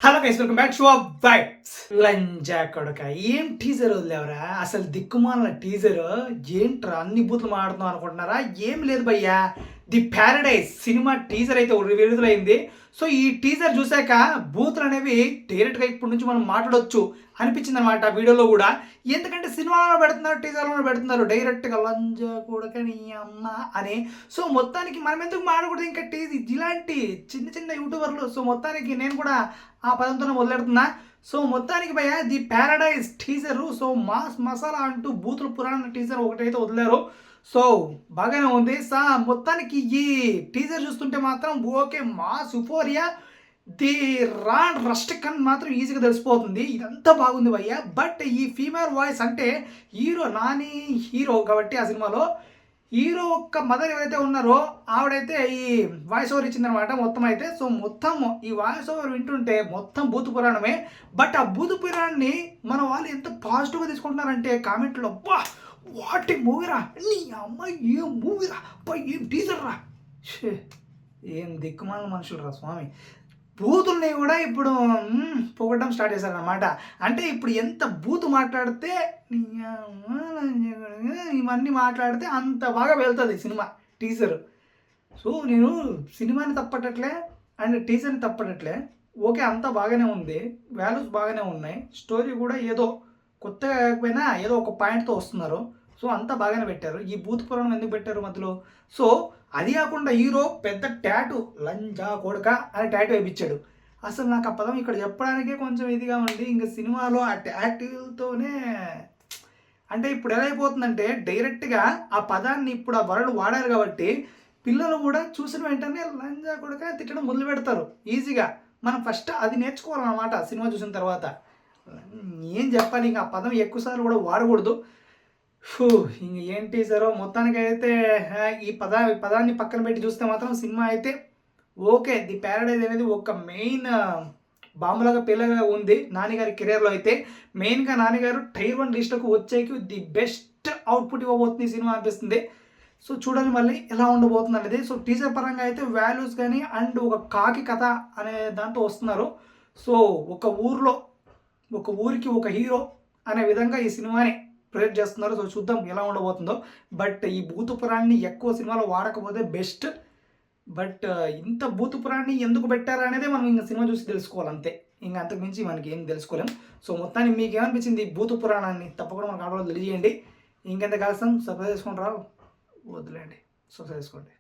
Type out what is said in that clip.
Hello guys, welcome back to vibes. లంజా కొడక ఏం టీజర్ వదిలేవరా? అసలు దిక్కుమాలిన టీజర్. ఏంట్రా అన్ని బూతులు మాడుతున్నాం అనుకుంటున్నారా? ఏం లేదు భయ్యా, ది ప్యారడైజ్ సినిమా టీజర్ అయితే విడుదలైంది. సో ఈ టీజర్ చూశాక బూతులు అనేవి డైరెక్ట్గా ఇప్పటి నుంచి మనం మాట్లాడొచ్చు అనిపించింది అనమాట వీడియోలో కూడా. ఎందుకంటే సినిమాలో పెడుతున్నారు, టీజర్లో పెడుతున్నారు డైరెక్ట్గా లంజా కొడక నీ అమ్మ అని. సో మొత్తానికి మనం ఎందుకు మాడకూడదు ఇంకా ఇలాంటి చిన్న చిన్న యూట్యూబర్లు. సో మొత్తానికి నేను కూడా ఆ పదంతో మొదలెడుతున్నా. సో మొత్తానికి భయ్య the Paradise teaser. So mass masala అంటూ బూతుల పురాణ టీజర్ ఒకటైతే వదిలేరు. సో బాగానే ఉంది. మొత్తానికి ఈ టీజర్ చూస్తుంటే మాత్రం okay, mass euphoria the rustic అని మాత్రం ఈజీగా తెలిసిపోతుంది. ఇదంతా బాగుంది భయ్య. బట్ ఈ ఫీమేల్ వాయిస్ అంటే నాని హీరో కాబట్టి ఆ సినిమాలో హీరో ఒక్క మదర్ ఎవరైతే ఉన్నారో ఆవిడైతే ఈ వాయిస్ ఓవర్ ఇచ్చిందనమాట మొత్తం అయితే. సో మొత్తం ఈ వాయిస్ ఓవర్ వింటుంటే మొత్తం భూత పురాణమే. బట్ ఆ భూత పురాణాన్ని మన వాళ్ళు ఎంత పాజిటివ్గా తీసుకుంటున్నారంటే కామెంట్లో, అబ్బా వాట్ ఏ మూవీరా, నీ అమ్మాయి ఏం మూవీరా, అబ్బా ఏం టీజర్ రా, ఏం దిక్కుమాలిన మనుషులు రా స్వామి. బూతుల్ని కూడా ఇప్పుడు పొగడం స్టార్ట్ చేశారనమాట. అంటే ఇప్పుడు ఎంత బూతు మాట్లాడితే ఇవన్నీ మాట్లాడితే అంత బాగా వెళ్తుంది సినిమా టీజర్. సో నేను సినిమాని తప్పటట్లే అండ్ టీజర్ని తప్పటట్లే. ఓకే అంతా బాగానే ఉంది, వాల్యూస్ బాగానే ఉన్నాయి, స్టోరీ కూడా ఏదో కొత్తగా కాకపోయినా ఏదో ఒక పాయింట్తో వస్తున్నారు. సో అంతా బాగానే పెట్టారు. ఈ భూత పురాణం ఎందుకు పెట్టారు మధ్యలో? సో అది కాకుండా హీరో పెద్ద ట్యాటు లంజా కొడక అని ట్యాటు వేయించాడు. అసలు నాకు ఆ పదం ఇక్కడ చెప్పడానికే కొంచెం ఇదిగా ఉంది. ఇంకా సినిమాలో ఆ ట్యాటుతోనే అంటే ఇప్పుడు ఎలా అయిపోతుందంటే డైరెక్ట్గా ఆ పదాన్ని ఇప్పుడు ఆ వరల్డ్ వాడారు కాబట్టి పిల్లలు కూడా చూసిన వెంటనే లంజా కొడక తిట్టడం మొదలు పెడతారు ఈజీగా. మనం ఫస్ట్ అది నేర్చుకోవాలన్నమాట సినిమా చూసిన తర్వాత. ఏం చెప్పాలి, ఇంకా ఆ పదం ఎక్కువసార్లు కూడా వాడకూడదు. ఇంక ఏం టీజరో మొత్తానికి అయితే ఈ పదాన్ని పక్కన పెట్టి చూస్తే మాత్రం సినిమా అయితే ఓకే. ది ప్యారడైజ్ అనేది ఒక మెయిన్ బాంబులాగా పిల్లగా ఉంది నానిగారి కెరీర్లో. అయితే మెయిన్గా నానిగారు టైర్ 1 లిస్టుకు వచ్చేకి ది బెస్ట్ అవుట్పుట్ ఇవ్వబోతుంది ఈ సినిమా అనిపిస్తుంది. సో చూడాలి మళ్ళీ ఎలా ఉండబోతుంది అనేది. సో టీజర్ పరంగా అయితే వాల్యూస్ కానీ అండ్ ఒక కాకి కథ అనే దాంతో వస్తున్నారు. సో ఒక ఊరికి ఒక హీరో అనే విధంగా ఈ సినిమాని ప్రొజెక్ట్ చేస్తున్నారు. సో చూద్దాం ఎలా ఉండబోతుందో. బట్ ఈ భూతపురాణాన్ని ఎక్కువ సినిమాలో వాడకపోతే బెస్ట్. బట్ ఇంత భూతపురాణాన్ని ఎందుకు పెట్టారా అనేది మనం ఇంకా సినిమా చూసి తెలుసుకోవాలి అంతే. ఇంకా అంతకుమించి మనకి ఏం తెలుసుకోలేం. సో మొత్తానికి మీకు ఏమనిపించింది ఈ భూత పురాణాన్ని తప్పకుండా మనకు ఆడవాళ్ళు తెలియజేయండి. ఇంకెంత కాల్సం సబ్స్క్రైబ్ చేసుకుంటారా? వదిలేండి, సబ్స్క్రైబ్ చేసుకోండి.